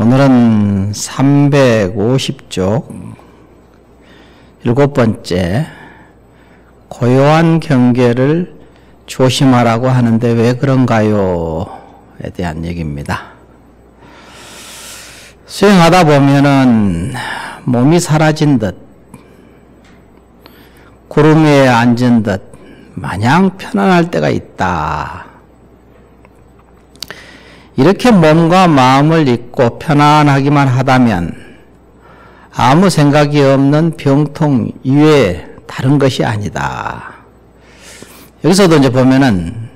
오늘은 350쪽 7번째 고요한 경계를 조심하라고 하는데 왜 그런가요? 에 대한 얘기입니다. 수행하다 보면은 몸이 사라진 듯 구름 위에 앉은 듯 마냥 편안할 때가 있다. 이렇게 몸과 마음을 잊고 편안하기만 하다면 아무 생각이 없는 병통 이외에 다른 것이 아니다. 여기서도 이제 보면은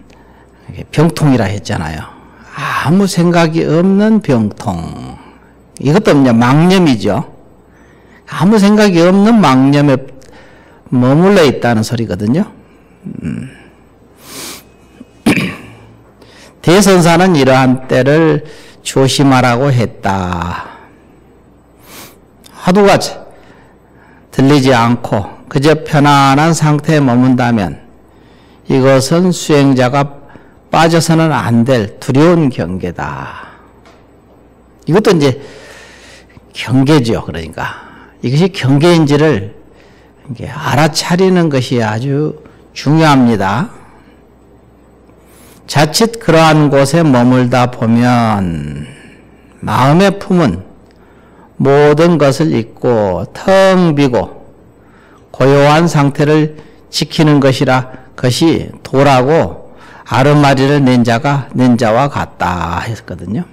병통이라 했잖아요. 아무 생각이 없는 병통. 이것도 이제 망념이죠. 아무 생각이 없는 망념에 머물러 있다는 소리거든요. 대선사는 이러한 때를 조심하라고 했다. 화두가 들리지 않고 그저 편안한 상태에 머문다면 이것은 수행자가 빠져서는 안 될 두려운 경계다. 이것도 이제 경계죠. 그러니까 이것이 경계인지를 알아차리는 것이 아주 중요합니다. 자칫 그러한 곳에 머물다 보면 마음의 품은 모든 것을 잊고 텅 비고 고요한 상태를 지키는 것이 도라고 아르마리를 낸 자와 같다 했거든요.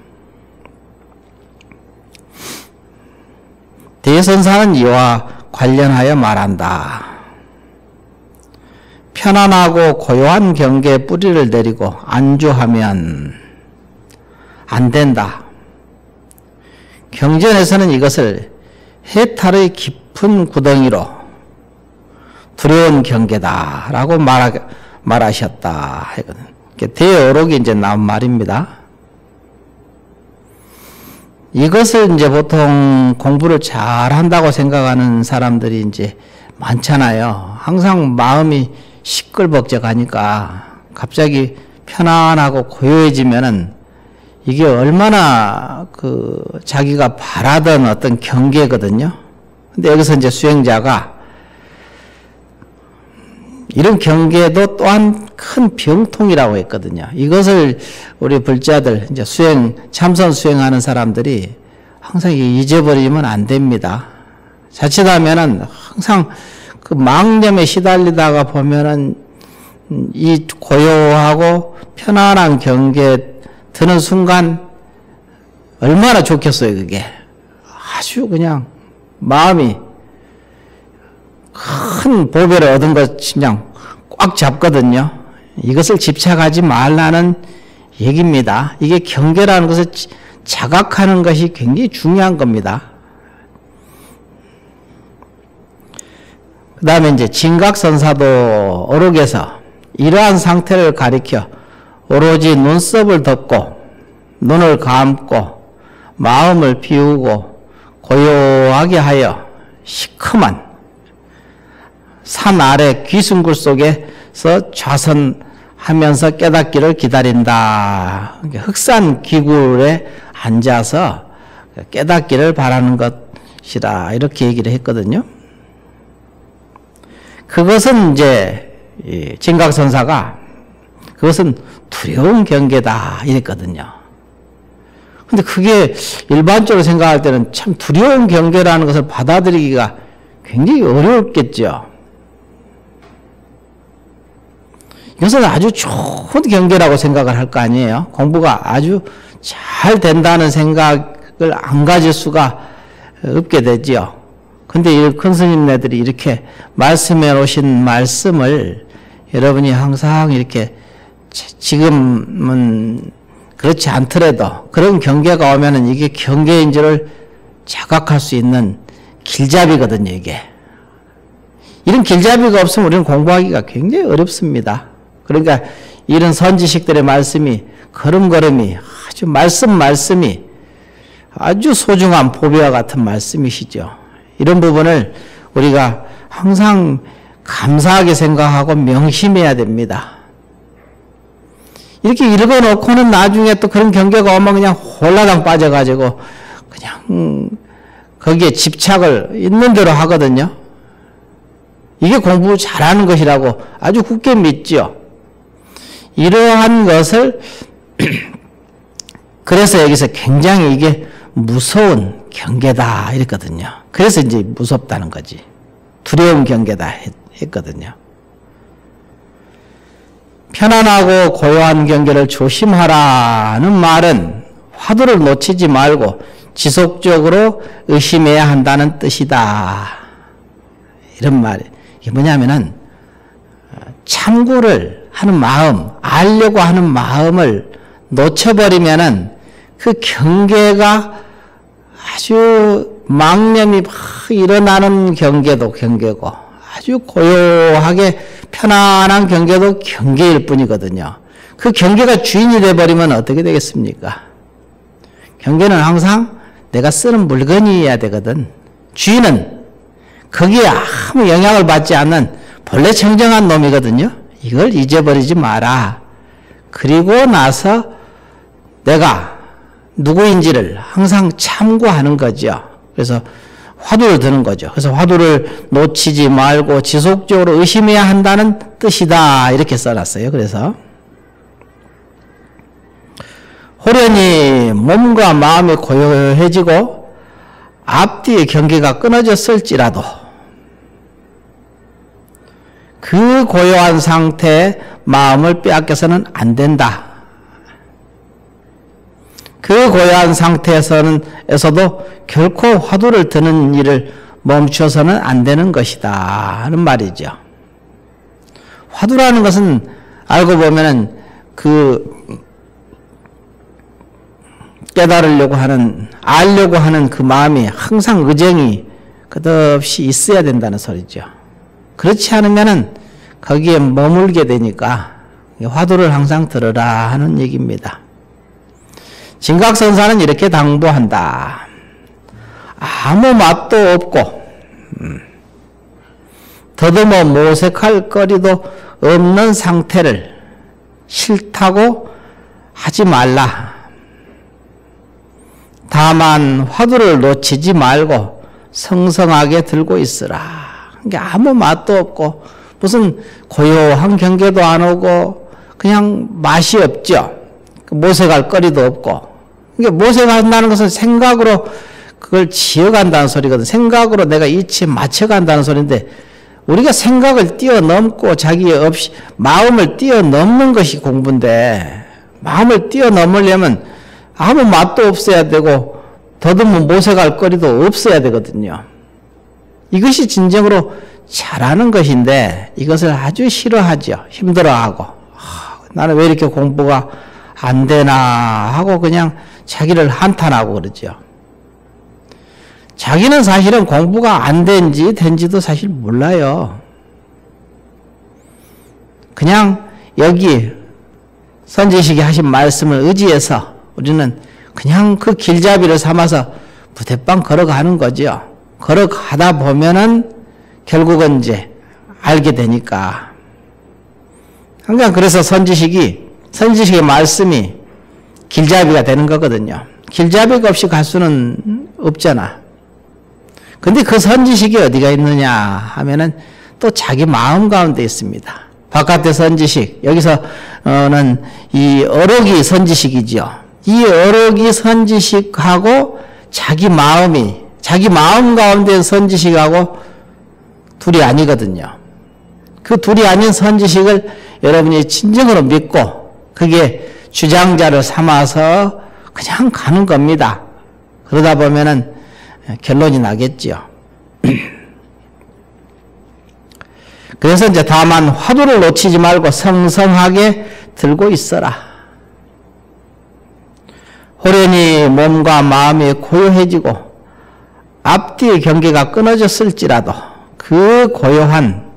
대선사는 이와 관련하여 말한다. 편안하고 고요한 경계에 뿌리를 내리고 안주하면 안 된다. 경전에서는 이것을 해탈의 깊은 구덩이로 두려운 경계다라고 말하셨다. 대어록이 이제 나온 말입니다. 이것을 이제 보통 공부를 잘 한다고 생각하는 사람들이 이제 많잖아요. 항상 마음이 시끌벅적하니까 갑자기 편안하고 고요해지면은 이게 얼마나 자기가 바라던 어떤 경계거든요. 근데 여기서 이제 수행자가 이런 경계도 또한 큰 병통이라고 했거든요. 이것을 우리 불자들, 이제 참선 수행하는 사람들이 항상 잊어버리면 안 됩니다. 자칫하면은 항상 그 망념에 시달리다가 보면은 이 고요하고 편안한 경계에 드는 순간 얼마나 좋겠어요, 그게. 아주 그냥 마음이 큰 보배를 얻은 것 그냥 꽉 잡거든요. 이것을 집착하지 말라는 얘기입니다. 이게 경계라는 것을 자각하는 것이 굉장히 중요한 겁니다. 그 다음에 이제 진각선사도 어록에서 이러한 상태를 가리켜 오로지 눈썹을 덮고 눈을 감고 마음을 비우고 고요하게 하여 시커먼 산 아래 귀순굴 속에서 좌선하면서 깨닫기를 기다린다. 흑산 기굴에 앉아서 깨닫기를 바라는 것이라 이렇게 얘기를 했거든요. 그것은 이제 진각선사가 그것은 두려운 경계다 이랬거든요. 근데 그게 일반적으로 생각할 때는 참 두려운 경계라는 것을 받아들이기가 굉장히 어렵겠죠. 이것은 아주 좋은 경계라고 생각을 할 거 아니에요. 공부가 아주 잘 된다는 생각을 안 가질 수가 없게 되지요. 근데 이 큰 스님네들이 이렇게 말씀해 놓으신 말씀을 여러분이 항상 이렇게 지금은 그렇지 않더라도 그런 경계가 오면은 이게 경계인지를 자각할 수 있는 길잡이거든요, 이게. 이런 길잡이가 없으면 우리는 공부하기가 굉장히 어렵습니다. 그러니까 이런 선지식들의 말씀이 걸음걸음이 아주 말씀이 아주 소중한 보배와 같은 말씀이시죠. 이런 부분을 우리가 항상 감사하게 생각하고 명심해야 됩니다. 이렇게 읽어놓고는 나중에 또 그런 경계가 오면 그냥 홀라당 빠져가지고 그냥 거기에 집착을 있는 대로 하거든요. 이게 공부 잘하는 것이라고 아주 굳게 믿죠. 이러한 것을 그래서 여기서 굉장히 이게 무서운 경계다 이랬거든요. 그래서 이제 무섭다는 거지. 두려운 경계다 했거든요. 편안하고 고요한 경계를 조심하라는 말은 화두를 놓치지 말고 지속적으로 의심해야 한다는 뜻이다. 이런 말이. 이게 뭐냐면은 참고를 하는 마음, 알려고 하는 마음을 놓쳐버리면은 그 경계가 아주 망념이 막 일어나는 경계도 경계고 아주 고요하게 편안한 경계도 경계일 뿐이거든요. 그 경계가 주인이 돼버리면 어떻게 되겠습니까? 경계는 항상 내가 쓰는 물건이어야 되거든. 주인은 거기에 아무 영향을 받지 않는 본래 청정한 놈이거든요. 이걸 잊어버리지 마라. 그리고 나서 내가 누구인지를 항상 참고하는 거죠. 그래서 화두를 드는 거죠. 그래서 화두를 놓치지 말고 지속적으로 의심해야 한다는 뜻이다. 이렇게 써놨어요. 그래서 호련히 몸과 마음이 고요해지고 앞뒤의 경계가 끊어졌을지라도 그 고요한 상태에 마음을 빼앗겨서는 안 된다. 그 고요한 상태에서도 결코 화두를 드는 일을 멈춰서는 안 되는 것이다 하는 말이죠. 화두라는 것은 알고 보면은 그 깨달으려고 하는, 알려고 하는 그 마음이 항상 의정이 끝없이 있어야 된다는 소리죠. 그렇지 않으면은 거기에 머물게 되니까 화두를 항상 들으라 하는 얘기입니다. 진각선사는 이렇게 당부한다. 아무 맛도 없고 더듬어 모색할 거리도 없는 상태를 싫다고 하지 말라. 다만 화두를 놓치지 말고 성성하게 들고 있으라. 그러니까 아무 맛도 없고 무슨 고요한 경계도 안 오고 그냥 맛이 없죠. 모색할 거리도 없고. 그러니까 모색한다는 것은 생각으로 그걸 지어간다는 소리거든. 생각으로 내가 이치에 맞춰간다는 소리인데 우리가 생각을 뛰어넘고 자기 없이 마음을 뛰어넘는 것이 공부인데 마음을 뛰어넘으려면 아무 맛도 없어야 되고 더듬어 모색할 거리도 없어야 되거든요. 이것이 진정으로 잘하는 것인데 이것을 아주 싫어하죠. 힘들어하고 나는 왜 이렇게 공부가 안 되나 하고 그냥 자기를 한탄하고 그러죠. 자기는 사실은 공부가 안 된지도 사실 몰라요. 그냥 여기 선지식이 하신 말씀을 의지해서 우리는 그냥 그 길잡이를 삼아서 부대빵 걸어가는 거죠. 걸어가다 보면은 결국은 이제 알게 되니까. 그러니까 그래서 선지식의 말씀이 길잡이가 되는 거거든요. 길잡이가 없이 갈 수는 없잖아. 근데 그 선지식이 어디가 있느냐 하면은 또 자기 마음 가운데 있습니다. 바깥의 선지식, 여기서는 이 어록이 선지식이죠. 이 어록이 선지식하고 자기 마음 가운데 선지식하고 둘이 아니거든요. 그 둘이 아닌 선지식을 여러분이 진정으로 믿고 그게 주장자를 삼아서 그냥 가는 겁니다. 그러다 보면은 결론이 나겠죠. 그래서 이제 다만 화두를 놓치지 말고 성성하게 들고 있어라. 호련히 몸과 마음이 고요해지고 앞뒤의 경계가 끊어졌을지라도 그 고요한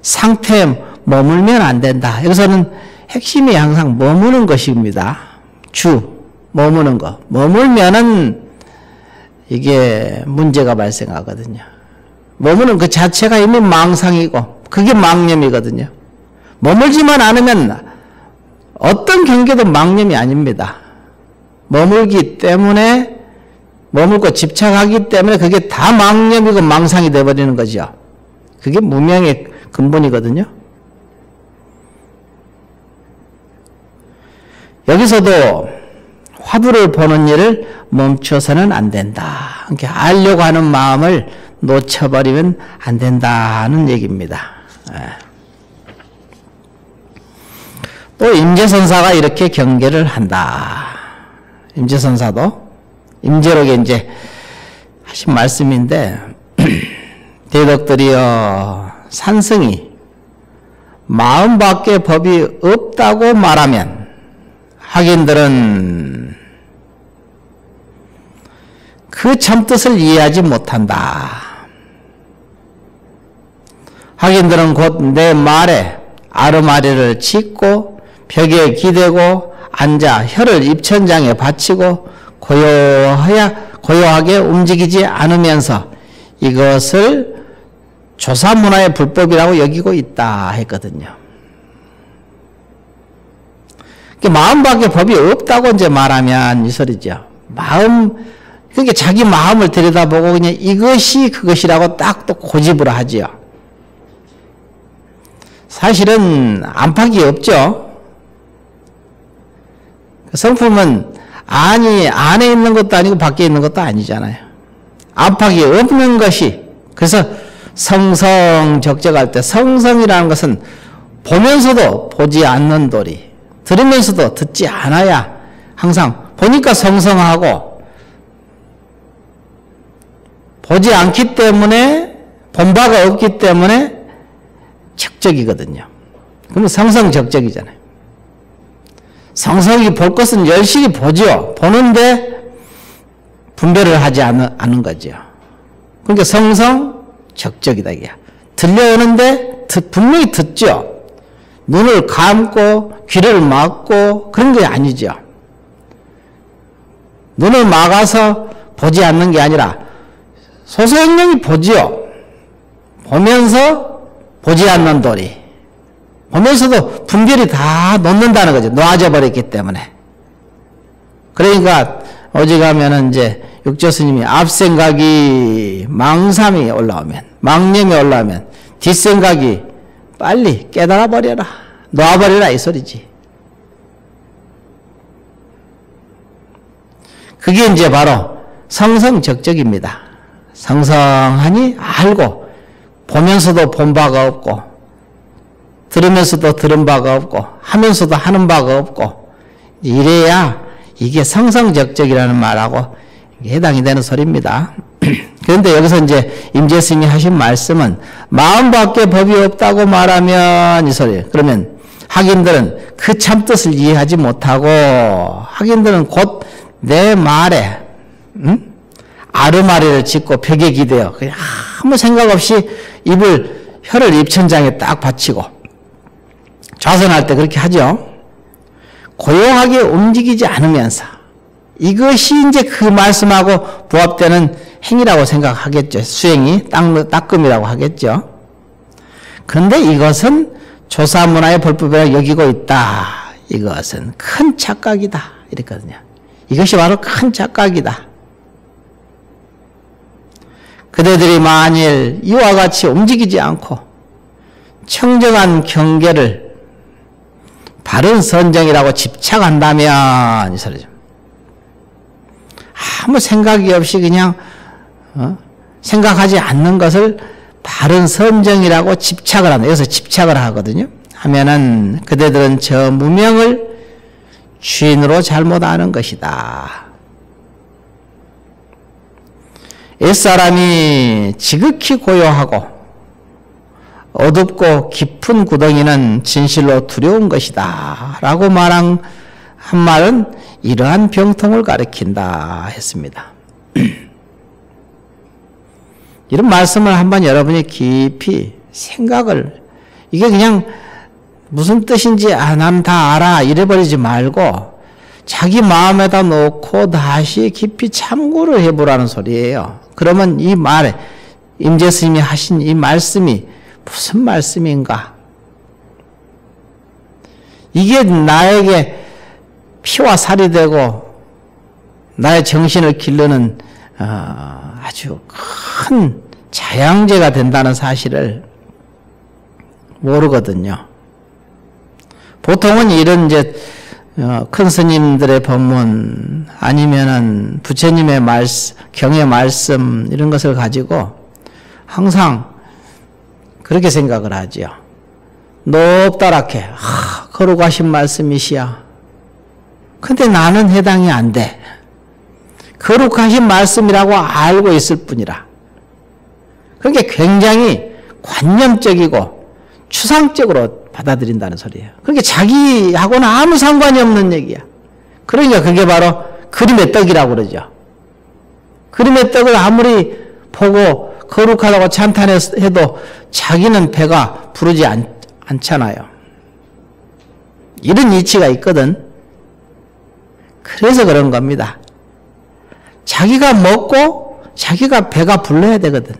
상태에 머물면 안 된다. 여기서는 핵심이 항상 머무는 것입니다. 머무는 것. 머물면은 이게 문제가 발생하거든요. 머무는 그 자체가 이미 망상이고 그게 망념이거든요. 머물지만 않으면 어떤 경계도 망념이 아닙니다. 머물기 때문에 머물고 집착하기 때문에 그게 다 망념이고 망상이 되어버리는 거죠. 그게 무명의 근본이거든요. 여기서도 화두를 보는 일을 멈춰서는 안 된다. 이렇게 알려고 하는 마음을 놓쳐버리면 안 된다는 얘기입니다. 또 임재선사가 이렇게 경계를 한다. 임재선사도 임재록에 이제 하신 말씀인데 대덕들이여 산승이 마음 밖에 법이 없다고 말하면 학인들은 그 참뜻을 이해하지 못한다. 학인들은 곧 내 말에 아르마리를 짓고 벽에 기대고 앉아 혀를 입천장에 받치고 고요하게 움직이지 않으면서 이것을 조사문화의 불법이라고 여기고 있다 했거든요. 마음 밖에 법이 없다고 이제 말하면 이 소리죠. 그러니까 자기 마음을 들여다보고 그냥 이것이 그것이라고 딱 또 고집을 하지요. 사실은 안팎이 없죠. 성품은 안에 있는 것도 아니고 밖에 있는 것도 아니잖아요. 안팎이 없는 것이, 그래서 성성적적할 때 성성이라는 것은 보면서도 보지 않는 도리, 들으면서도 듣지 않아야 항상 보니까 성성하고 보지 않기 때문에 본 바가 없기 때문에 적적이거든요. 그러면 성성적적이잖아요. 성성이 볼 것은 열심히 보죠. 보는데 분별을 하지 않는 거죠. 그러니까 성성적적이다. 이게 들려오는데 분명히 듣죠. 눈을 감고 귀를 막고 그런 게 아니죠. 눈을 막아서 보지 않는 게 아니라 소소행령이 보지요. 보면서 보지 않는 도리. 보면서도 분별이 다 놓는다는 거죠. 놓아져 버렸기 때문에. 그러니까 오직하면은 이제 육조 스님이 앞생각이 망삼이 올라오면, 망념이 올라오면 뒷생각이 빨리 깨달아 버려라. 놓아버려라 이 소리지. 그게 이제 바로 성성적적입니다. 성성하니 알고 보면서도 본 바가 없고 들으면서도 들은 바가 없고 하면서도 하는 바가 없고 이래야 이게 성성적적이라는 말하고 해당이 되는 소리입니다. 그런데 여기서 이제 임재스님이 하신 말씀은 마음 밖에 법이 없다고 말하면 이 소리. 그러면 학인들은 그 참뜻을 이해하지 못하고 학인들은 곧 내 말에 아르마리를 짓고 벽에 기대어 그냥 아무 생각 없이 혀를 입천장에 딱 받치고 좌선할 때 그렇게 하죠. 고요하게 움직이지 않으면서 이것이 이제 그 말씀하고 부합되는 행위라고 생각하겠죠. 수행이 따끔이라고 하겠죠. 그런데 이것은 조사문화의 불법이라고 여기고 있다. 이것은 큰 착각이다. 이랬거든요. 이것이 바로 큰 착각이다. 그대들이 만일 이와 같이 움직이지 않고 청정한 경계를 바른 선정이라고 집착한다면 이 소리죠. 아무 생각이 없이 그냥 생각하지 않는 것을 바른 선정이라고 집착을 한다. 여기서 집착을 하거든요. 하면은 그대들은 저 무명을 주인으로 잘못 아는 것이다. 옛사람이 지극히 고요하고 어둡고 깊은 구덩이는 진실로 두려운 것이다 라고 한 말은 이러한 병통을 가리킨다 했습니다. 이런 말씀을 한번 여러분이 깊이 생각을, 이게 그냥 무슨 뜻인지 난 다 알아 이래버리지 말고 자기 마음에다 놓고 다시 깊이 참고를 해보라는 소리예요. 그러면 이 말에 임재스님이 하신 이 말씀이 무슨 말씀인가? 이게 나에게 피와 살이 되고 나의 정신을 기르는 아주 큰 자양제가 된다는 사실을 모르거든요. 보통은 이런 이제 큰 스님들의 법문 아니면은 부처님의 말씀, 경의 말씀 이런 것을 가지고 항상 그렇게 생각을 하지요. 높다랗게 거룩하신 말씀이시야. 근데 나는 해당이 안 돼. 거룩하신 말씀이라고 알고 있을 뿐이라. 그게 굉장히 관념적이고 추상적으로 받아들인다는 소리예요. 그게 자기하고는 아무 상관이 없는 얘기야. 그러니까 그게 바로 그림의 떡이라고 그러죠. 그림의 떡을 아무리 보고 거룩하다고 찬탄해도 자기는 배가 부르지 않잖아요. 이런 이치가 있거든. 그래서 그런 겁니다. 자기가 먹고 자기가 배가 불러야 되거든.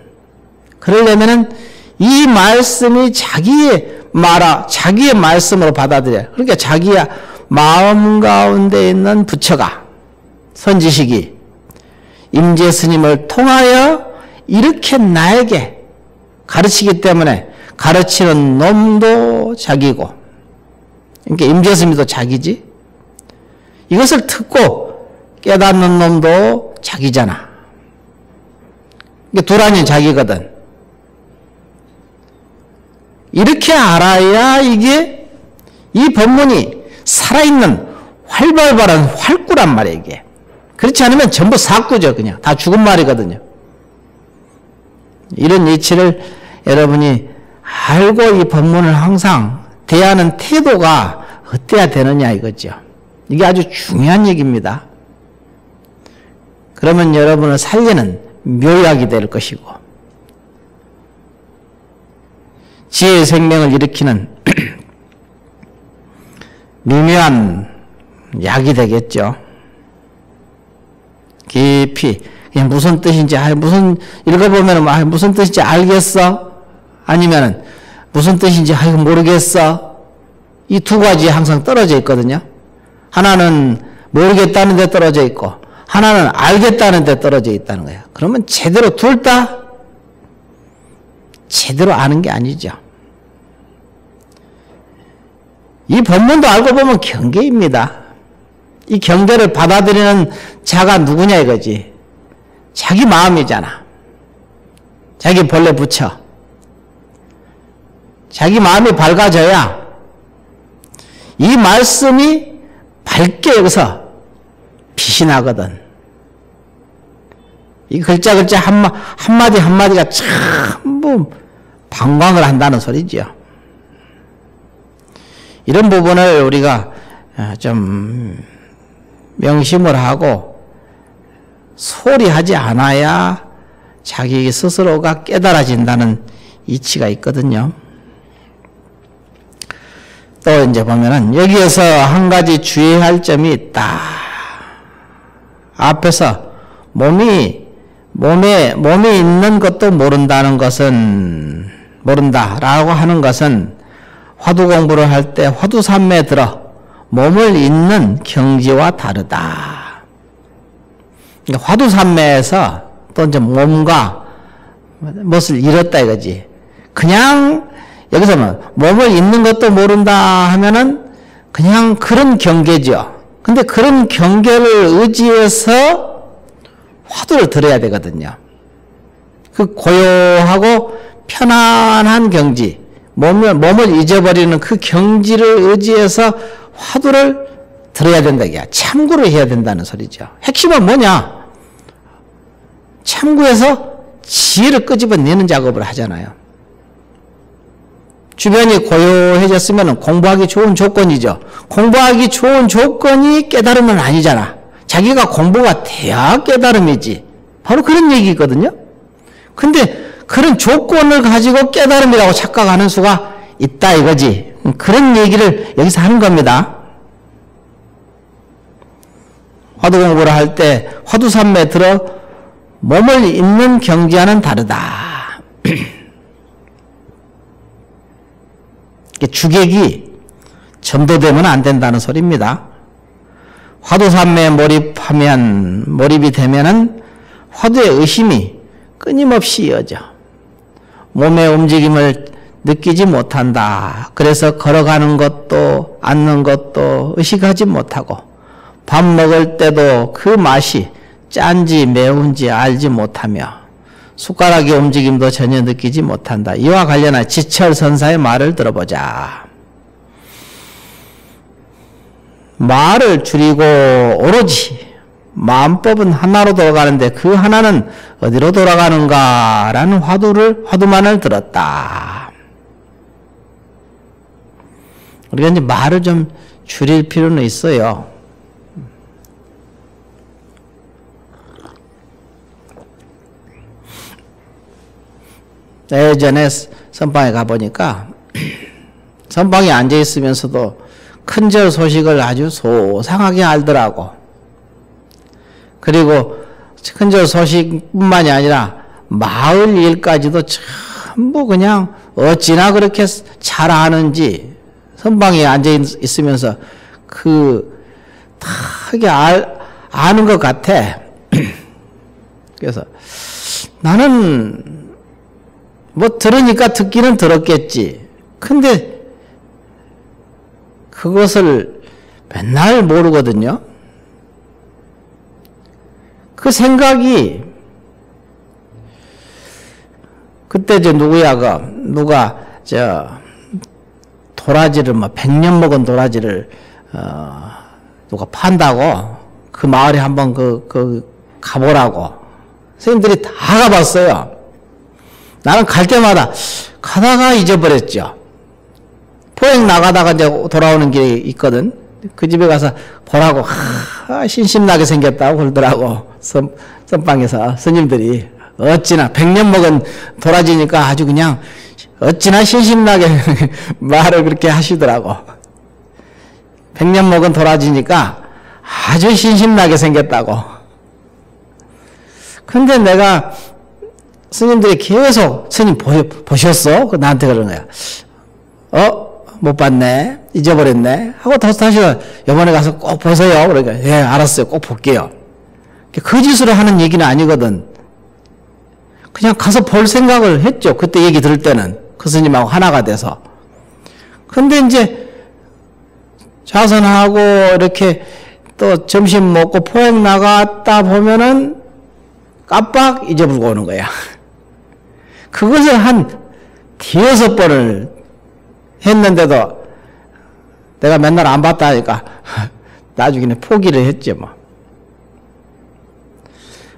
그러려면은 이 말씀이 자기의 말씀으로 받아들여요. 그러니까 자기의 마음 가운데 있는 부처가, 선지식이 임재 스님을 통하여 이렇게 나에게 가르치기 때문에 가르치는 놈도 자기고, 그러니까 임재 스님도 자기지. 이것을 듣고 깨닫는 놈도 자기잖아. 그러니까 두란이 자기거든. 이렇게 알아야 이게 이 법문이 살아있는 활발한 활구란 말이에요. 이게 그렇지 않으면 전부 사구죠. 그냥 다 죽은 말이거든요. 이런 이치를 여러분이 알고 이 법문을 항상 대하는 태도가 어때야 되느냐 이거죠. 이게 아주 중요한 얘기입니다. 그러면 여러분을 살리는 묘약이 될 것이고 지혜의 생명을 일으키는 미묘한 약이 되겠죠. 깊이 그냥 무슨 뜻인지 무슨 읽어보면 무슨 뜻인지 알겠어? 아니면은 무슨 뜻인지 모르겠어? 이 두 가지 항상 떨어져 있거든요. 하나는 모르겠다는 데 떨어져 있고 하나는 알겠다는 데 떨어져 있다는 거예요. 그러면 제대로 둘 다 제대로 아는 게 아니죠. 이 법문도 알고 보면 경계입니다. 이 경계를 받아들이는 자가 누구냐 이거지. 자기 마음이잖아. 자기 본래 부처. 자기 마음이 밝아져야 이 말씀이 밝게 여기서 빛이 나거든. 이 글자 한마디 한마디가 전부 방광을 한다는 소리죠. 이런 부분을 우리가 좀 명심을 하고 소홀히 하지 않아야 자기 스스로가 깨달아진다는 이치가 있거든요. 또 이제 보면은 여기에서 한 가지 주의할 점이 있다. 앞에서 몸에 있는 것도 모른다라고 하는 것은 화두 공부를 할 때 화두산매에 들어 몸을 잇는 경지와 다르다. 그러니까 화두산매에서 또 이제 몸과 무엇을 잃었다 이거지. 그냥 여기서는 몸을 잇는 것도 모른다 하면은 그냥 그런 경계죠. 근데 그런 경계를 의지해서 화두를 들어야 되거든요. 그 고요하고 편안한 경지, 몸을 잊어버리는 그 경지를 의지해서 화두를 들어야 된다. 참고를 해야 된다는 소리죠. 핵심은 뭐냐? 참고해서 지혜를 끄집어내는 작업을 하잖아요. 주변이 고요해졌으면 공부하기 좋은 조건이죠. 공부하기 좋은 조건이 깨달음은 아니잖아. 자기가 공부가 돼야 깨달음이지. 바로 그런 얘기거든요. 근데 그런 조건을 가지고 깨달음이라고 착각하는 수가 있다 이거지. 그런 얘기를 여기서 하는 겁니다. 화두 공부를 할 때 화두산매에 들어 몸을 잇는 경지와는 다르다. 주객이 전도되면 안 된다는 소리입니다. 화두산매에 몰입이 되면은 화두의 의심이 끊임없이 이어져. 몸의 움직임을 느끼지 못한다. 그래서 걸어가는 것도 앉는 것도 의식하지 못하고 밥 먹을 때도 그 맛이 짠지 매운지 알지 못하며 숟가락의 움직임도 전혀 느끼지 못한다. 이와 관련한 지철선사의 말을 들어보자. 말을 줄이고 오로지 마음법은 하나로 돌아가는데 그 하나는 어디로 돌아가는가라는 화두만을 들었다. 우리가 이제 말을 좀 줄일 필요는 있어요. 예전에 선방에 가보니까 선방에 앉아있으면서도 큰절 소식을 아주 소상하게 알더라고. 그리고 큰절 소식뿐만이 아니라 마을 일까지도 전부 그냥 어찌나 그렇게 잘 아는지 선방에 앉아있으면서 되게 아는 것 같아. 그래서 나는 뭐 들으니까 듣기는 들었겠지. 근데 그것을 맨날 모르거든요. 그 생각이 그때 누가 도라지를 100년 먹은 도라지를 누가 판다고 그 마을에 한번 가보라고 선생님들이 다 가봤어요. 나는 갈 때마다 가다가 잊어버렸죠. 포획 나가다가 이제 돌아오는 길이 있거든. 그 집에 가서 보라고 신심나게 생겼다고 그러더라고. 선방에서 스님들이 어찌나 100년 먹은 도라지니까 아주 그냥 어찌나 신심나게 말을 그렇게 하시더라고. 100년 먹은 도라지니까 아주 신심나게 생겼다고. 근데 내가 스님들이 계속 스님 보셨어? 나한테 그러는 거야. 못 봤네. 잊어버렸네. 하고 다시 이번에 가서 꼭 보세요. 그러니까 예, 알았어요. 꼭 볼게요. 그 짓으로 하는 얘기는 아니거든. 그냥 가서 볼 생각을 했죠. 그때 얘기 들을 때는 그 스님하고 하나가 돼서. 근데 이제 자선하고 이렇게 또 점심 먹고 포획 나갔다 보면은 깜빡 잊어버리고 오는 거야. 그것을 한 5번을 했는데도 내가 맨날 안 봤다 하니까 나중에는 포기를 했지 뭐.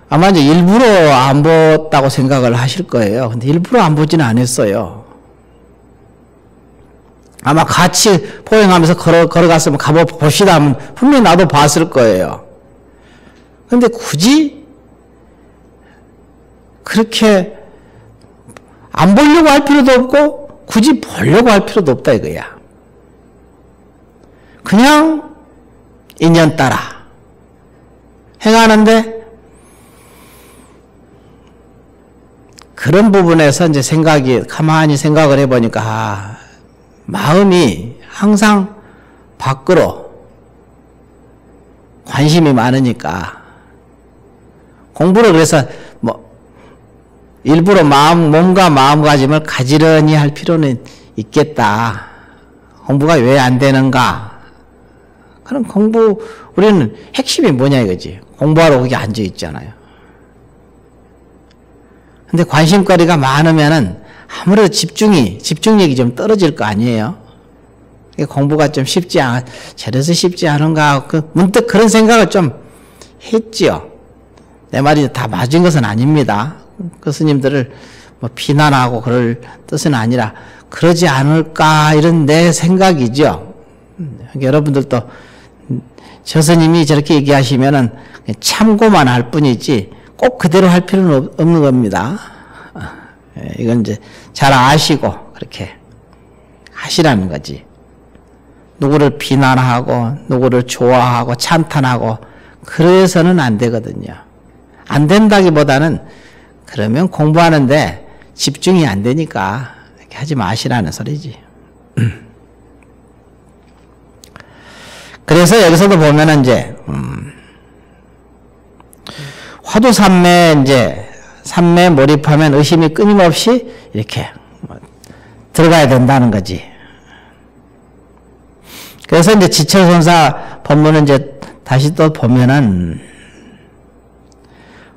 아마 이제 일부러 안 봤다고 생각을 하실 거예요. 근데 일부러 안 보지는 않았어요. 아마 같이 포행하면서 걸어갔으면 가봅시다 하면 분명히 나도 봤을 거예요. 근데 굳이 그렇게 안 보려고 할 필요도 없고 굳이 보려고 할 필요도 없다 이거야. 그냥 인연 따라 행하는데 그런 부분에서 이제 가만히 생각을 해보니까 마음이 항상 밖으로 관심이 많으니까 공부를 그래서 일부러 몸과 마음가짐을 가지런히 할 필요는 있겠다. 공부가 왜 안 되는가? 그럼 우리는 핵심이 뭐냐 이거지. 공부하러 거기 앉아 있잖아요. 근데 관심거리가 많으면은 아무래도 집중력이 좀 떨어질 거 아니에요? 공부가 좀 저래서 쉽지 않은가? 문득 그런 생각을 좀 했지요. 내 말이 다 맞은 것은 아닙니다. 그 스님들을 비난하고 그럴 뜻은 아니라 그러지 않을까 이런 내 생각이죠. 여러분들도 저 스님이 저렇게 얘기하시면은 참고만 할 뿐이지 꼭 그대로 할 필요는 없는 겁니다. 이건 이제 잘 아시고 그렇게 하시라는 거지. 누구를 비난하고 누구를 좋아하고 찬탄하고 그래서는 안 되거든요. 안 된다기보다는 그러면 공부하는데 집중이 안 되니까 이렇게 하지 마시라는 소리지. 그래서 여기서도 보면은 이제 화두산매에 이제 산매에 몰입하면 의심이 끊임없이 이렇게 들어가야 된다는 거지. 그래서 이제 지철선사 법문은 이제 다시 또 보면은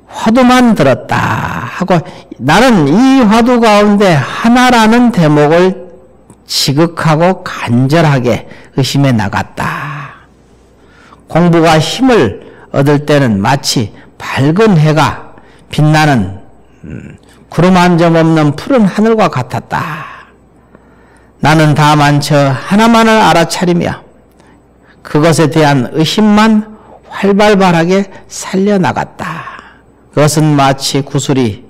화두만 들었다 하고 나는 이 화두 가운데 하나라는 대목을 지극하고 간절하게 의심해 나갔다. 공부가 힘을 얻을 때는 마치 밝은 해가 빛나는 구름 한 점 없는 푸른 하늘과 같았다. 나는 다만 저 하나만을 알아차리며 그것에 대한 의심만 활발하게 살려나갔다. 그것은 마치 구슬이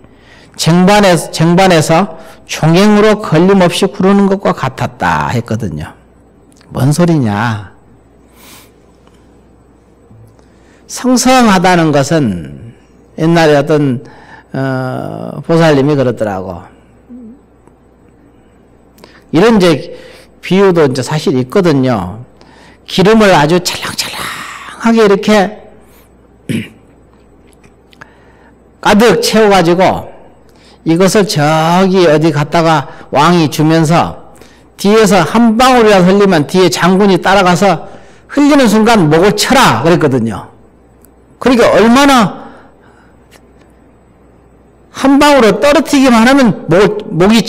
쟁반에서 종횡으로 걸림없이 구르는 것과 같았다 했거든요. 뭔 소리냐? 성성하다는 것은 옛날에 어떤 보살님이 그러더라고. 이런 이제 비유도 이제 사실 있거든요. 기름을 아주 찰랑찰랑하게 이렇게 가득 채워가지고 이것을 저기 어디 갔다가 왕이 주면서 뒤에서 한 방울이라도 흘리면 뒤에 장군이 따라가서 흘리는 순간 목을 쳐라 그랬거든요. 그러니까 얼마나 한 방울을 떨어뜨리기만 하면 목이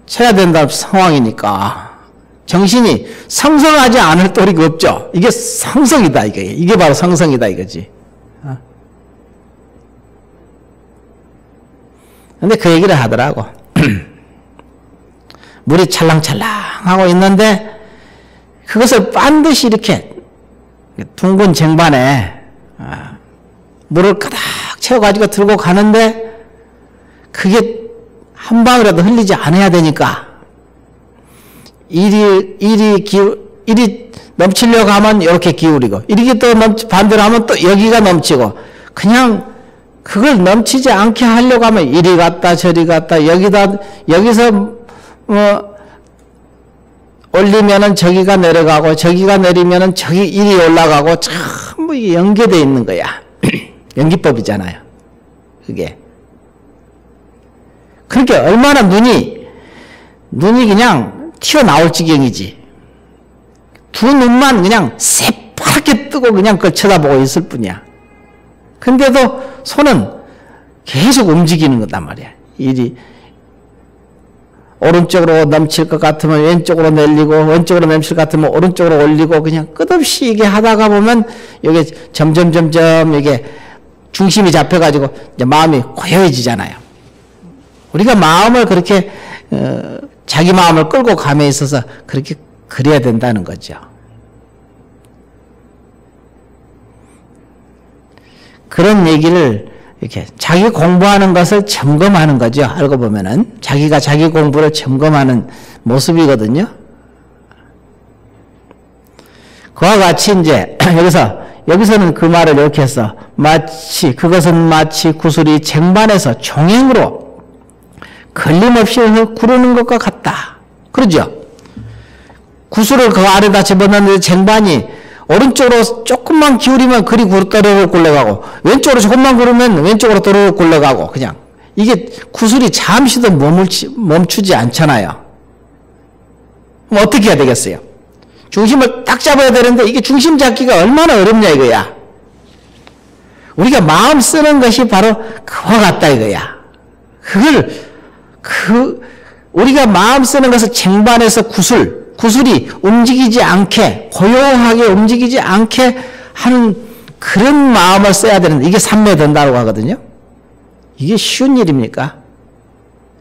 쳐야 된다는 상황이니까 정신이 성성하지 않을 도리가 없죠. 이게 성성이다 이게 바로 성성이다 이거지. 근데 그 얘기를 하더라고. 물이 찰랑찰랑하고 있는데 그것을 반드시 이렇게 둥근 쟁반에 물을 가득 채워가지고 들고 가는데 그게 한 방울이라도 흘리지 않아야 되니까 이리 넘치려고 하면 이렇게 기울이고 이렇게 또 반대로 하면 또 여기가 넘치고 그냥 그걸 넘치지 않게 하려고 하면 이리 갔다 저리 갔다 여기서 올리면은 저기가 내려가고 저기가 내리면은 저기 이리 올라가고 전부 이게 연계되어 있는 거야. 연기법이잖아요. 그게. 그러니까 얼마나 눈이 그냥 튀어나올 지경이지. 두 눈만 그냥 새파랗게 뜨고 그냥 그걸 쳐다보고 있을 뿐이야. 근데도 손은 계속 움직이는 거단 말이야. 이리 오른쪽으로 넘칠 것 같으면 왼쪽으로 내리고 왼쪽으로 넘칠 것 같으면 오른쪽으로 올리고 그냥 끝없이 이게 하다가 보면 이게 점점 이게 중심이 잡혀가지고 이제 마음이 고요해지잖아요. 우리가 마음을 그렇게 자기 마음을 끌고 감에 있어서 그렇게 그래야 된다는 거죠. 그런 얘기를 이렇게 자기 공부하는 것을 점검하는 거죠. 알고 보면은 자기가 자기 공부를 점검하는 모습이거든요. 그와 같이 이제 여기서는 그 말을 이렇게 해서 그것은 마치 구슬이 쟁반에서 종횡으로 걸림없이 구르는 것과 같다. 그러죠? 구슬을 그 아래다 집어넣는데 쟁반이 오른쪽으로 조금만 기울이면 그리 또르르 굴러가고 왼쪽으로 조금만 구르면 왼쪽으로 또르르 굴러가고 그냥 이게 구슬이 잠시도 멈추지 않잖아요. 그럼 어떻게 해야 되겠어요? 중심을 딱 잡아야 되는데 이게 중심 잡기가 얼마나 어렵냐 이거야. 우리가 마음 쓰는 것이 바로 그와 같다 이거야. 우리가 마음 쓰는 것을 쟁반에서 구슬이 움직이지 않게 고요하게 움직이지 않게 하는 그런 마음을 써야 되는데 이게 삼매된다고 하거든요. 이게 쉬운 일입니까?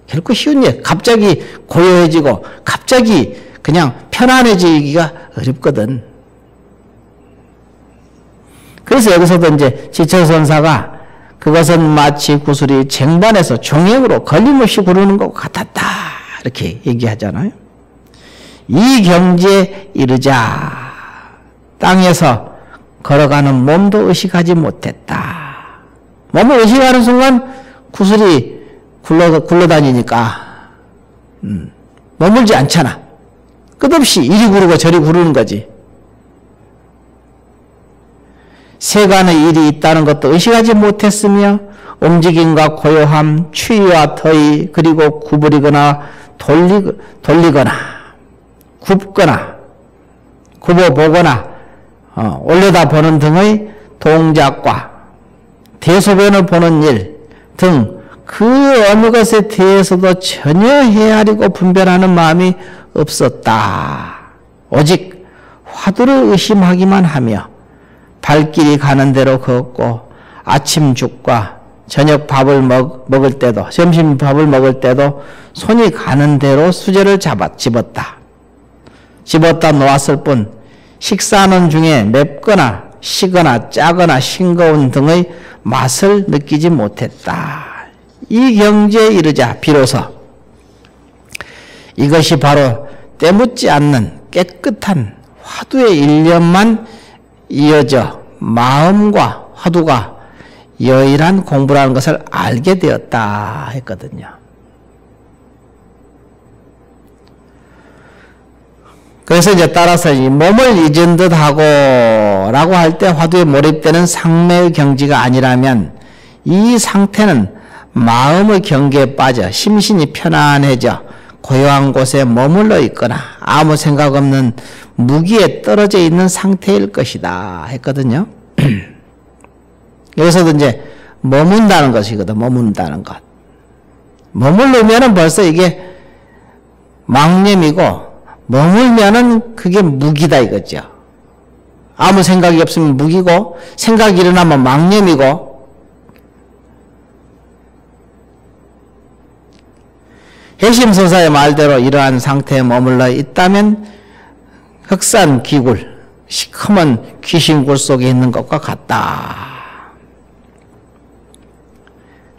결코 쉬운 일. 갑자기 고요해지고 갑자기 그냥 편안해지기가 어렵거든. 그래서 여기서도 이제 지철선사가 그것은 마치 구슬이 쟁반에서 종횡으로 걸림없이 구르는 것 같았다 이렇게 얘기하잖아요. 이 경지에 이르자 땅에서 걸어가는 몸도 의식하지 못했다. 몸을 의식하는 순간 구슬이 굴러다니니까 머물지 않잖아. 끝없이 이리 구르고 저리 구르는 거지. 세간의 일이 있다는 것도 의식하지 못했으며 움직임과 고요함, 추위와 더위, 그리고 구부리거나 돌리거나 굽거나 굽어보거나 올려다보는 등의 동작과 대소변을 보는 일 등 그 어느 것에 대해서도 전혀 헤아리고 분별하는 마음이 없었다. 오직 화두를 의심하기만 하며 발길이 가는 대로 걷고 아침 죽과 저녁 밥을 먹을 때도 점심 밥을 먹을 때도 손이 가는 대로 수저를 집었다. 집었다 놓았을 뿐 식사하는 중에 맵거나 시거나 짜거나 싱거운 등의 맛을 느끼지 못했다. 이 경지에 이르자 비로소 이것이 바로 때묻지 않는 깨끗한 화두의 일념만 이어져 마음과 화두가 여일한 공부라는 것을 알게 되었다 했거든요. 그래서 이제 따라서 이 몸을 잊은 듯하고 라고 할 때 화두에 몰입되는 상매의 경지가 아니라면 이 상태는 마음의 경계에 빠져 심신이 편안해져 고요한 곳에 머물러 있거나 아무 생각 없는 무기에 떨어져 있는 상태일 것이다 했거든요. 여기서도 이제 머문다는 것이거든. 머문다는 것. 머물르면은 벌써 이게 망념이고 머물면은 그게 무기다 이거죠. 아무 생각이 없으면 무기고 생각이 일어나면 망념이고 해심서사의 말대로 이러한 상태에 머물러 있다면 흑산귀굴, 시커먼 귀신굴 속에 있는 것과 같다.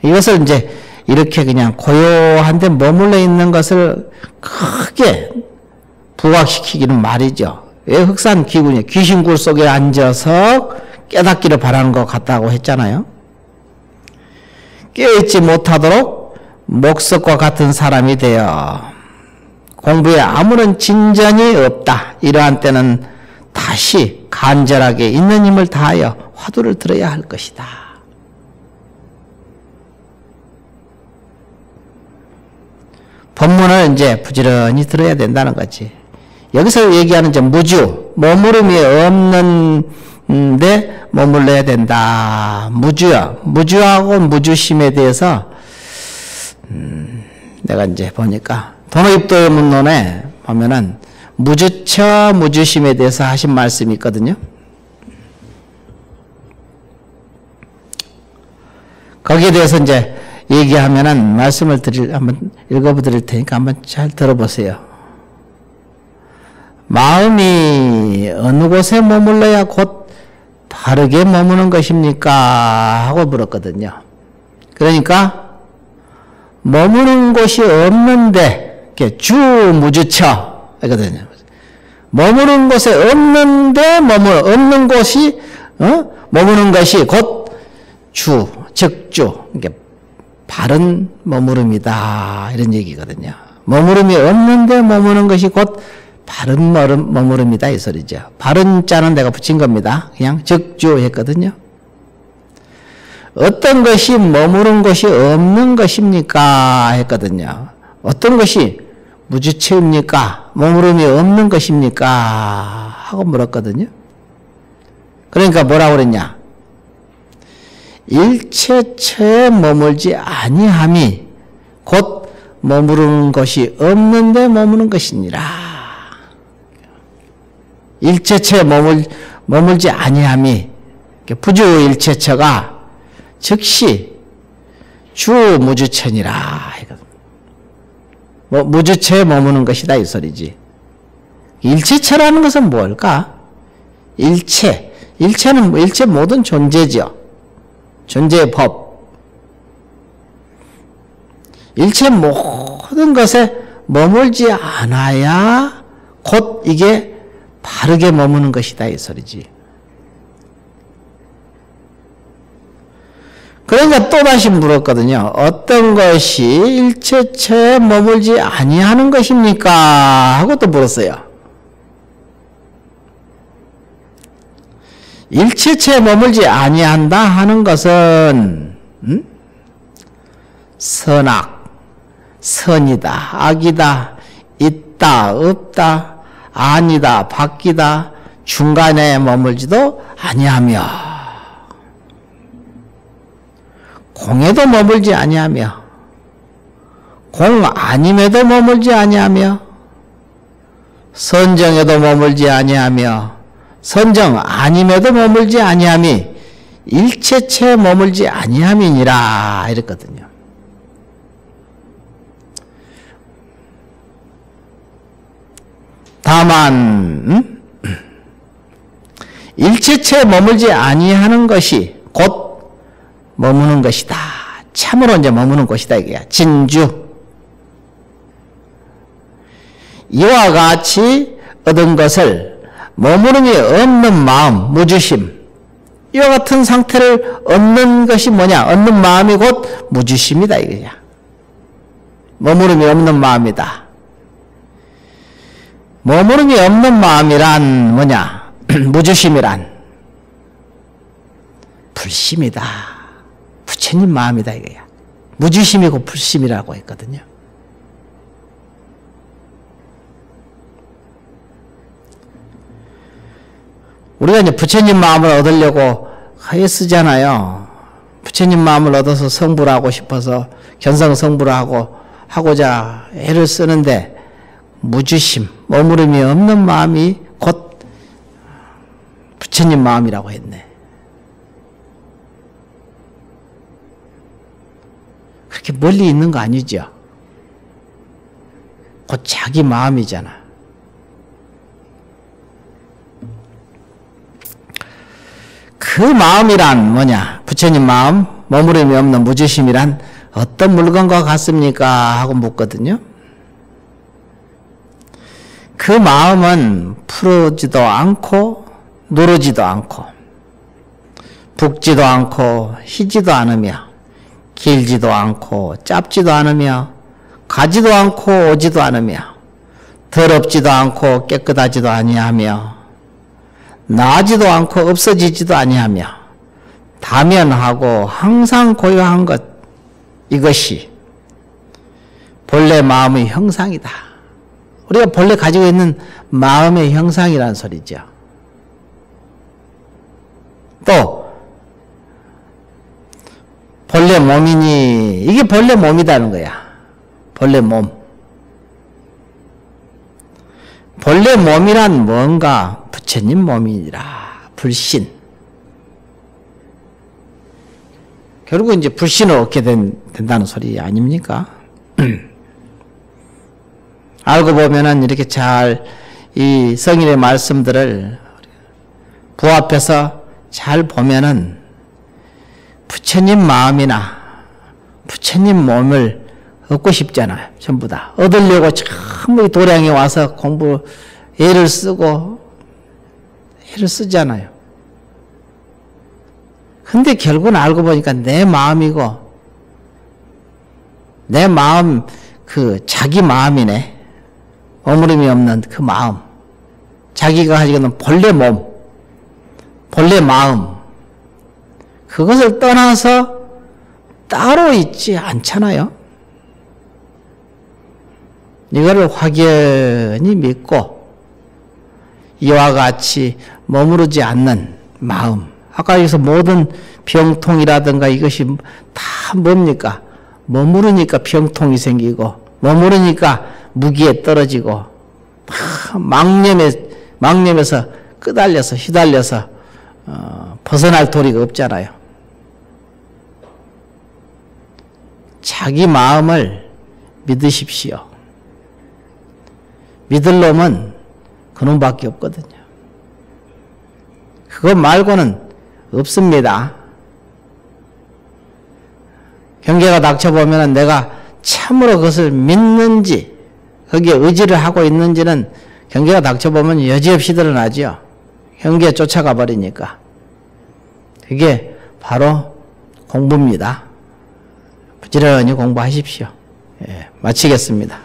이것을 이제 이렇게 그냥 고요한데 머물러 있는 것을 크게 부각시키기는 말이죠. 왜 흑산귀굴이 귀신굴 속에 앉아서 깨닫기를 바라는 것 같다고 했잖아요. 깨어있지 못하도록 목석과 같은 사람이 되어 공부에 아무런 진전이 없다. 이러한 때는 다시 간절하게 있는 힘을 다하여 화두를 들어야 할 것이다. 법문을 이제 부지런히 들어야 된다는 거지. 여기서 얘기하는 이제 무주, 머무름이 없는데 머물러야 된다. 무주하고 무주심에 대해서 내가 이제 보니까 도노입도문론에 보면은 무주처 무주심에 대해서 하신 말씀이 있거든요. 거기에 대해서 이제 얘기하면은 말씀을 한번 읽어드릴 테니까 한번 잘 들어보세요. 마음이 어느 곳에 머물러야 곧 바르게 머무는 것입니까? 하고 물었거든요. 그러니까 머무는 곳이 없는데, 이렇게 주무주처, 이거든요. 머무는 곳에 없는데, 없는 곳이, 머무는 것이 곧 즉주, 이게 바른 머무름이다. 이런 얘기거든요. 머무름이 없는데 머무는 것이 곧 바른 머무름이다. 이 소리죠. 바른 자는 내가 붙인 겁니다. 그냥 즉주 했거든요. 어떤 것이 머무른 것이 없는 것입니까? 했거든요. 어떤 것이 무주체입니까? 머무름이 없는 것입니까? 하고 물었거든요. 그러니까 뭐라고 그랬냐? 일체처에 머물지 아니함이 곧 머무르는 것이 없는데 머무는 것이니라. 일체처에 머물지 아니함이 부주일체처가 즉시 주무주처니라. 무주처에 머무는 것이다 이 소리지. 일체처라는 것은 뭘까? 일체는 일체 모든 존재죠. 존재의 법. 일체 모든 것에 머물지 않아야 곧 이게 바르게 머무는 것이다 이 소리지. 그러니까 또다시 물었거든요. 어떤 것이 일체처에 머물지 아니하는 것입니까? 하고 또 물었어요. 일체체에 머물지 아니한다 하는 것은 선악, 선이다, 악이다, 있다, 없다, 아니다, 바뀌다, 중간에 머물지도 아니하며 공에도 머물지 아니하며 공 아님에도 머물지 아니하며 선정에도 머물지 아니하며 선정 아님에도 머물지 아니함이 일체체에 머물지 아니함이니라 이랬거든요. 다만 일체체에 머물지 아니하는 것이 곧 머무는 것이다. 참으로 이제 머무는 것이다 이거야. 진주. 이와 같이 얻은 것을 머무름이 없는 마음, 무주심. 이와 같은 상태를 얻는 것이 뭐냐? 얻는 마음이 곧 무주심이다 이거야. 머무름이 없는 마음이다. 머무름이 없는 마음이란 뭐냐? 무주심이란 불심이다. 부처님 마음이다 이거야. 무주심이고 불심이라고 했거든요. 우리가 이제 부처님 마음을 얻으려고 하에 쓰잖아요. 부처님 마음을 얻어서 성불을 하고 싶어서 견성 성불을 하고자 애를 쓰는데 무주심, 머무름이 없는 마음이 곧 부처님 마음이라고 했네. 그렇게 멀리 있는 거 아니죠? 곧 자기 마음이잖아. 그 마음이란 뭐냐? 부처님 마음, 머무름이 없는 무주심이란 어떤 물건과 같습니까? 하고 묻거든요. 그 마음은 푸르지도 않고 누르지도 않고 붓지도 않고 희지도 않으며 길지도 않고 짧지도 않으며 가지도 않고 오지도 않으며 더럽지도 않고 깨끗하지도 아니하며 나지도 않고 없어지지도 아니하며 다면하고 항상 고요한 것, 이것이 본래 마음의 형상이다. 우리가 본래 가지고 있는 마음의 형상이라는 소리죠. 또 본래 몸이니 이게 본래 몸이라는 거야. 본래 몸. 본래 몸이란 뭔가 부처님 몸이니라. 불신. 결국 이제 불신을 얻게 된다는 소리 아닙니까? 알고 보면은 이렇게 잘 이 성인의 말씀들을 부합해서 잘 보면은 부처님 마음이나 부처님 몸을 얻고 싶잖아요. 전부 다. 얻으려고 전부 도량에 와서 애를 쓰잖아요. 근데 결국은 알고 보니까 내 마음이고, 내 마음, 자기 마음이네. 머무름이 없는 그 마음. 자기가 가지고 있는 본래 몸, 본래 마음. 그것을 떠나서 따로 있지 않잖아요. 이거를 확연히 믿고 이와 같이 머무르지 않는 마음. 아까 여기서 모든 병통이라든가 이것이 다 뭡니까? 머무르니까 병통이 생기고 머무르니까 무기에 떨어지고 망념에서 끄달려서 휘달려서 벗어날 도리가 없잖아요. 자기 마음을 믿으십시오. 믿을 놈은 그놈밖에 없거든요. 그것 말고는 없습니다. 경계가 닥쳐보면 내가 참으로 그것을 믿는지 거기에 의지를 하고 있는지는 경계가 닥쳐보면 여지없이 드러나죠. 경계에 쫓아가 버리니까. 그게 바로 공부입니다. 부지런히 공부하십시오. 예, 마치겠습니다.